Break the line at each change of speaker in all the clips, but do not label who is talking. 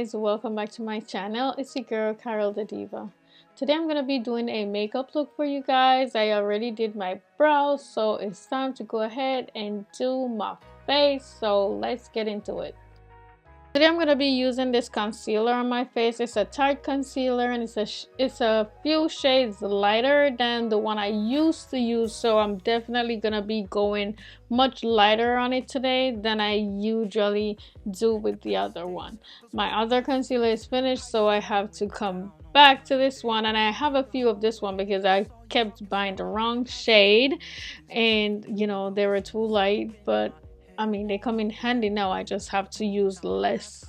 guys, welcome back to my channel. It's your girl Carol the Diva. Today I'm gonna be doing a makeup look for you guys. I already did my brows, so it's time to go ahead and do my face. So let's get into it. Today I'm going to be using this concealer on my face. It's a Tarte concealer and it's a few shades lighter than the one I used to use. So I'm definitely going to be going much lighter on it today than I usually do with the other one. My other concealer is finished, so I have to come back to this one, and I have a few of this one because I kept buying the wrong shade and they were too light, but I mean, they come in handy now. I just have to use less.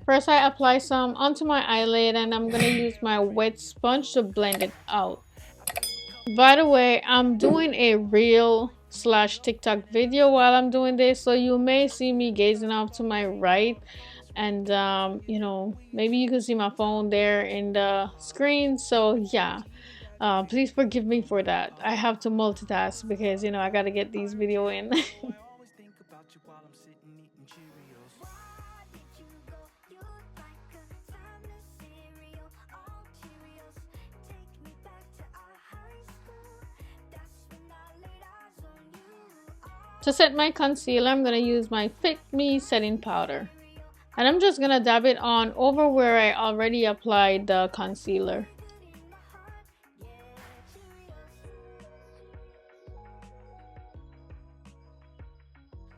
First, I apply some onto my eyelid, and I'm going to use my wet sponge to blend it out. By the way, I'm doing a reel/TikTok video while I'm doing this, so you may see me gazing off to my right. And, maybe you can see my phone there in the screen. So, yeah. Please forgive me for that. I have to multitask because, I got to get these video in. To set my concealer, I'm going to use my Fit Me setting powder. And I'm just going to dab it on over where I already applied the concealer.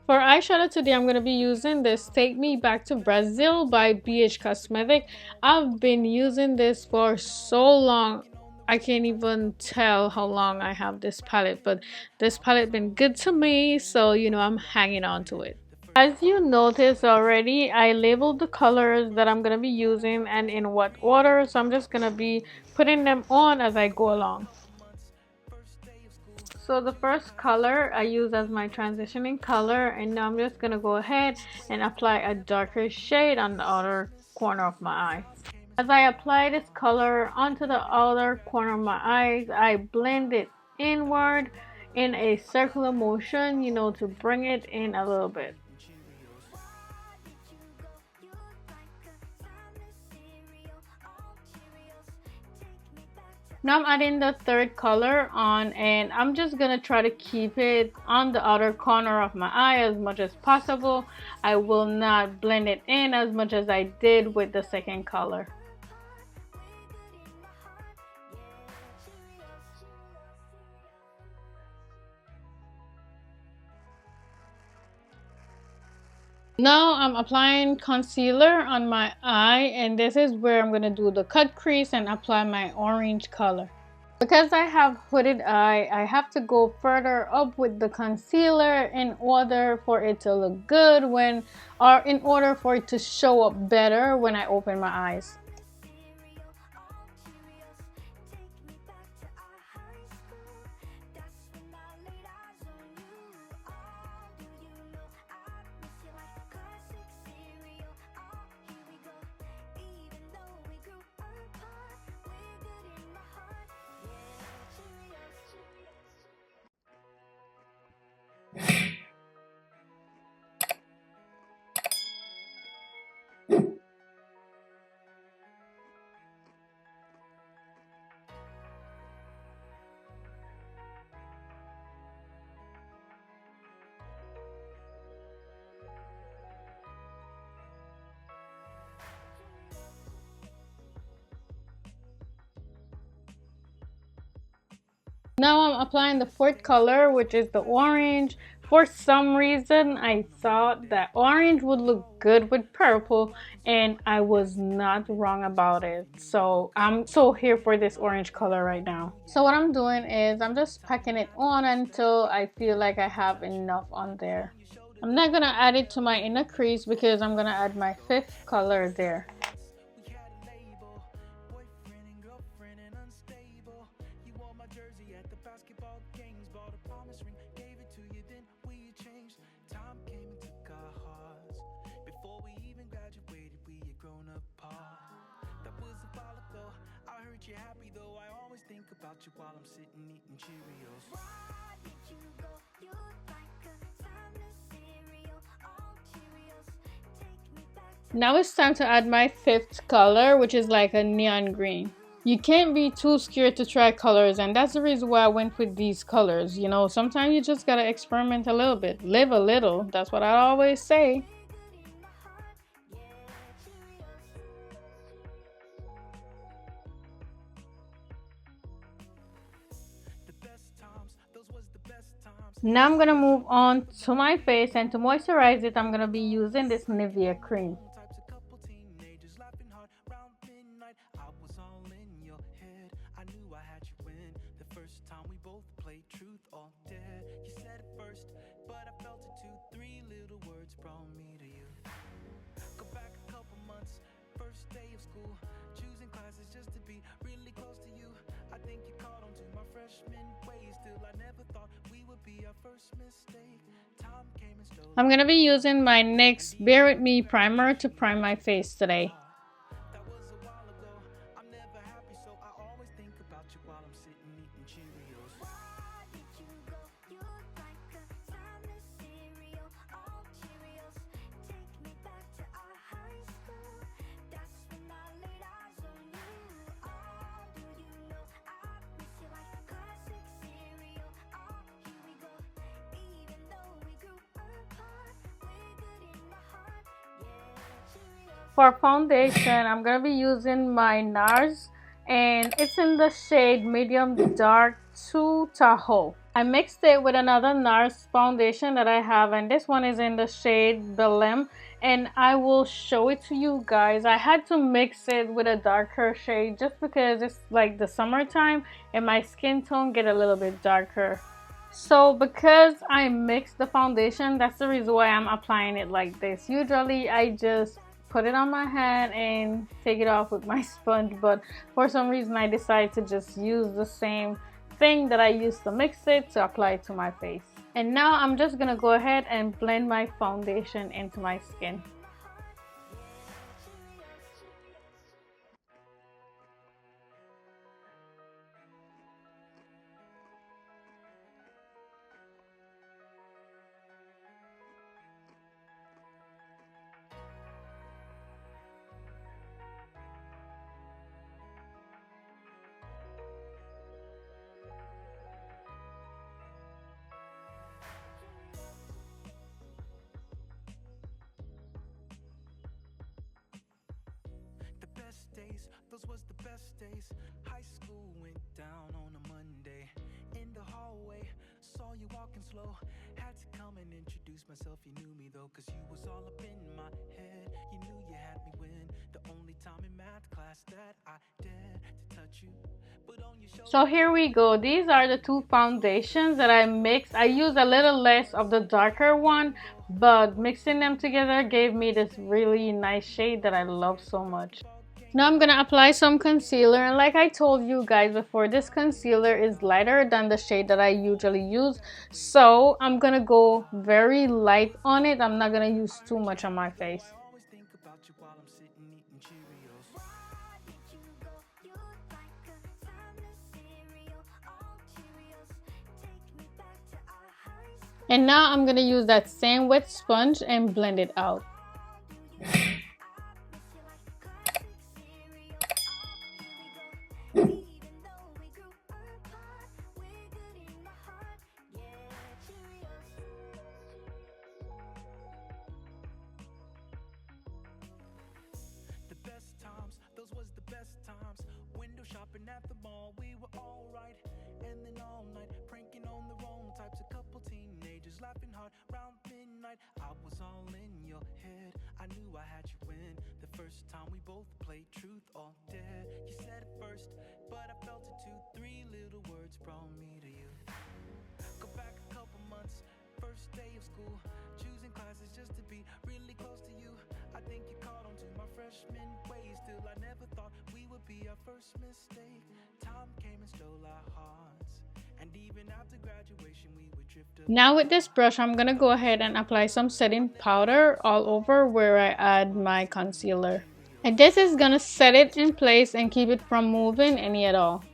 For eyeshadow today, I'm going to be using this Take Me Back to Brazil by BH Cosmetic. I've been using this for so long. I can't even tell how long I have this palette, but this palette been good to me, so I'm hanging on to it. As you noticed already, I labeled the colors that I'm going to be using and in what order, so I'm just going to be putting them on as I go along. So the first color I use as my transitioning color, and now I'm just going to go ahead and apply a darker shade on the outer corner of my eye. As I apply this color onto the outer corner of my eyes, I blend it inward in a circular motion, to bring it in a little bit. Now I'm adding the third color on, and I'm just going to try to keep it on the outer corner of my eye as much as possible. I will not blend it in as much as I did with the second color. Now I'm applying concealer on my eye, and this is where I'm going to do the cut crease and apply my orange color. Because I have hooded eye, I have to go further up with the concealer in order for it to look good or in order for it to show up better when I open my eyes. Now I'm applying the fourth color, which is the orange. For some reason, I thought that orange would look good with purple, and I was not wrong about it. So I'm so here for this orange color right now. So what I'm doing is I'm just packing it on until I feel like I have enough on there. I'm not going to add it to my inner crease because I'm going to add my fifth color there. You happy though, I always think about you while I'm sitting eating Cheerios. Why did you go? You'd like a timeless cereal, all Cheerios. Take me back to Now it's time to add my fifth color, which is like a neon green. You can't be too scared to try colors, and that's the reason why I went with these colors. You know, sometimes you just gotta experiment a little bit, live a little. That's what I always say. Now I'm gonna move on to my face, and to moisturize it, I'm gonna be using this Nivea cream. I'm gonna be using my NYX Bear With Me primer to prime my face today. For foundation, I'm gonna be using my NARS, and it's in the shade medium dark to Tahoe. I mixed it with another NARS foundation that I have, and this one is in the shade Belém, and I will show it to you guys. I had to mix it with a darker shade just because it's like the summertime and my skin tone get a little bit darker. So because I mixed the foundation, that's the reason why I'm applying it like this. Usually I just put it on my hand and take it off with my sponge, but for some reason I decided to just use the same thing that I used to mix it to apply it to my face. And now I'm just gonna go ahead and blend my foundation into my skin. Those was the best days. High school went down on a Monday. In the hallway, saw you walking slow. Had to come and introduce myself. You knew me though, cause you was all up in my head. You knew you had me win. The only time in math class that I dared to touch you. So here we go. These are the two foundations that I mixed. I used a little less of the darker one, but mixing them together gave me this really nice shade that I love so much. Now I'm gonna apply some concealer, and like I told you guys before, this concealer is lighter than the shade that I usually use, so I'm gonna go very light on it. I'm not gonna use too much on my face. And now I'm gonna use that same wet sponge and blend it out. At the mall, we were all right, and then all night pranking on the wrong types. A couple teenagers laughing hard round midnight. I was all in your head. I knew I had you in. The first time we both played truth or dare. You said it first, but I felt it too. 3 little words brought me to you. Go back a couple months, first day of school, choosing classes just to be really close to you. I think you caught on to my freshman ways. Still I never thought we would be our first mistake. Time came and stole our hearts, and even after graduation we would drift apart. Now with this brush, I'm gonna go ahead and apply some setting powder all over where I add my concealer. And this is gonna set it in place and keep it from moving any at all.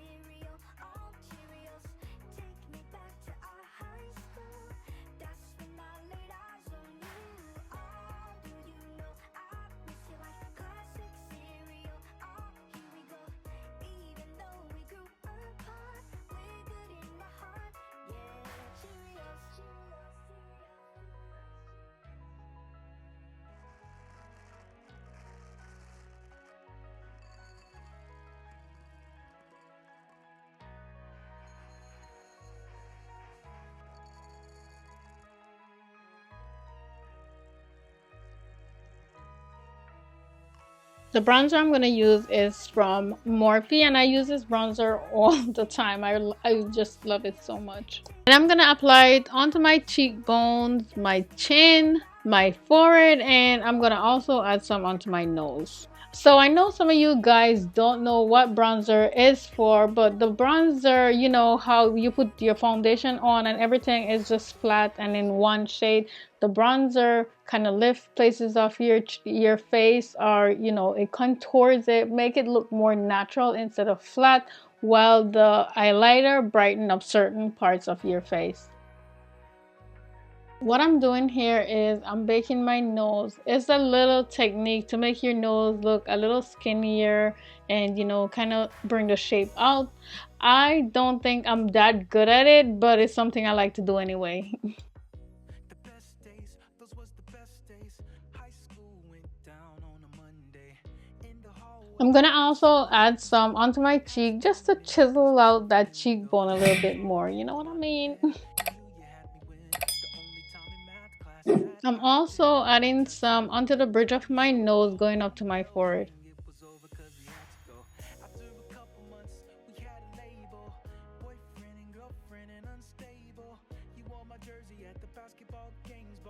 The bronzer I'm going to use is from Morphe, and I use this bronzer all the time. I just love it so much. And I'm going to apply it onto my cheekbones, my chin, my forehead, and I'm going to also add some onto my nose. So I know some of you guys don't know what bronzer is for, but the bronzer, you know how you put your foundation on and everything is just flat and in one shade. The bronzer kind of lifts places of your face, or you know, it contours it, make it look more natural instead of flat, while the highlighter brighten up certain parts of your face. What I'm doing here is I'm baking my nose. It's a little technique to make your nose look a little skinnier and, you know, kind of bring the shape out. I don't think I'm that good at it, but it's something I like to do anyway. I'm gonna also add some onto my cheek just to chisel out that cheekbone a little bit more. You know what I mean? I'm also adding some onto the bridge of my nose going up to my forehead.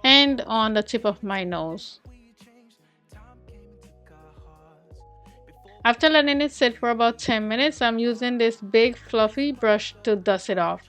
And on the tip of my nose. After letting it sit for about 10 minutes, I'm using this big fluffy brush to dust it off.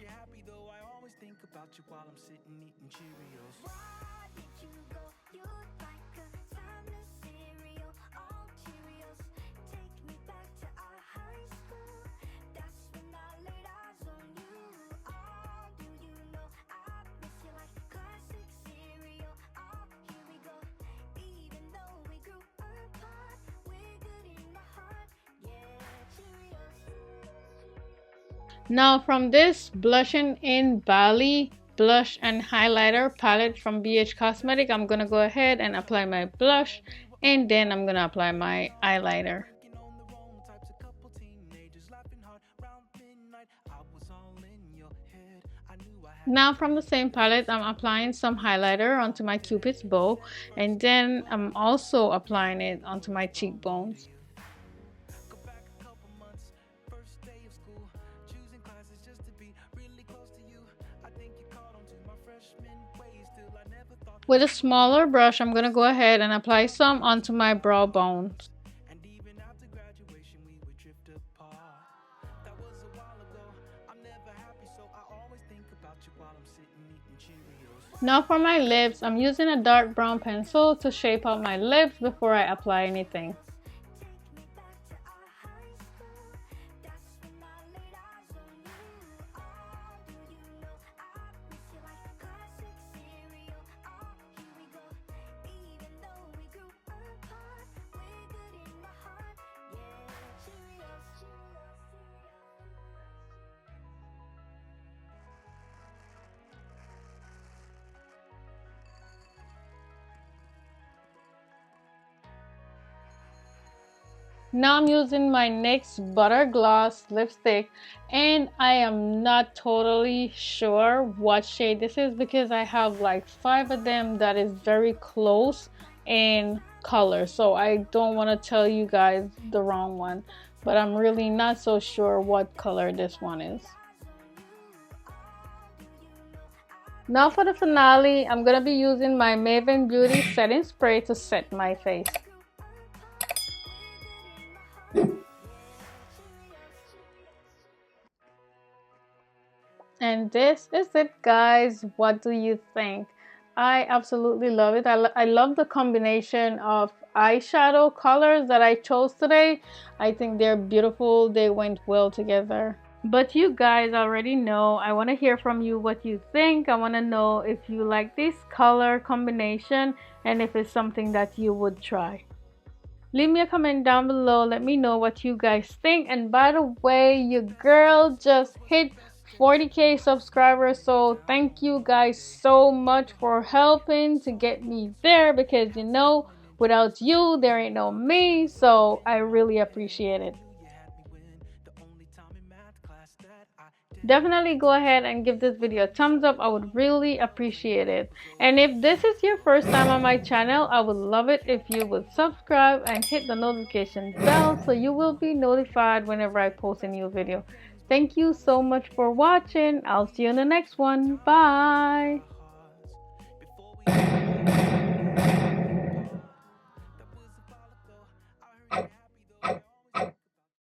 Now from this Blushing in Bali blush and highlighter palette from BH Cosmetic, I'm gonna go ahead and apply my blush, and then I'm gonna apply my highlighter. Now from the same palette, I'm applying some highlighter onto my Cupid's bow, and then I'm also applying it onto my cheekbones. With a smaller brush, I'm going to go ahead and apply some onto my brow bones. Now for my lips, I'm using a dark brown pencil to shape out my lips before I apply anything. Now I'm using my NYX Butter Gloss lipstick, and I am not totally sure what shade this is because I have like 5 of them that is very close in color, so I don't want to tell you guys the wrong one, but I'm really not so sure what color this one is. Now for the finale, I'm going to be using my Maven Beauty setting spray to set my face. And this is it, guys. What do you think? I absolutely love it. I love the combination of eyeshadow colors that I chose today. I think they're beautiful. They went well together. But you guys already know, I want to hear from you what you think. I want to know if you like this color combination and if it's something that you would try. Leave me a comment down below. Let me know what you guys think. And by the way, your girl just hit 40k subscribers, so thank you guys so much for helping to get me there, because you know, without you there ain't no me, so I really appreciate it. definitely go ahead and give this video a thumbs up. I would really appreciate it. And if this is your first time on my channel, I would love it if you would subscribe and hit the notification bell so you will be notified whenever I post a new video. Thank you so much for watching. I'll see you in the next one. Bye.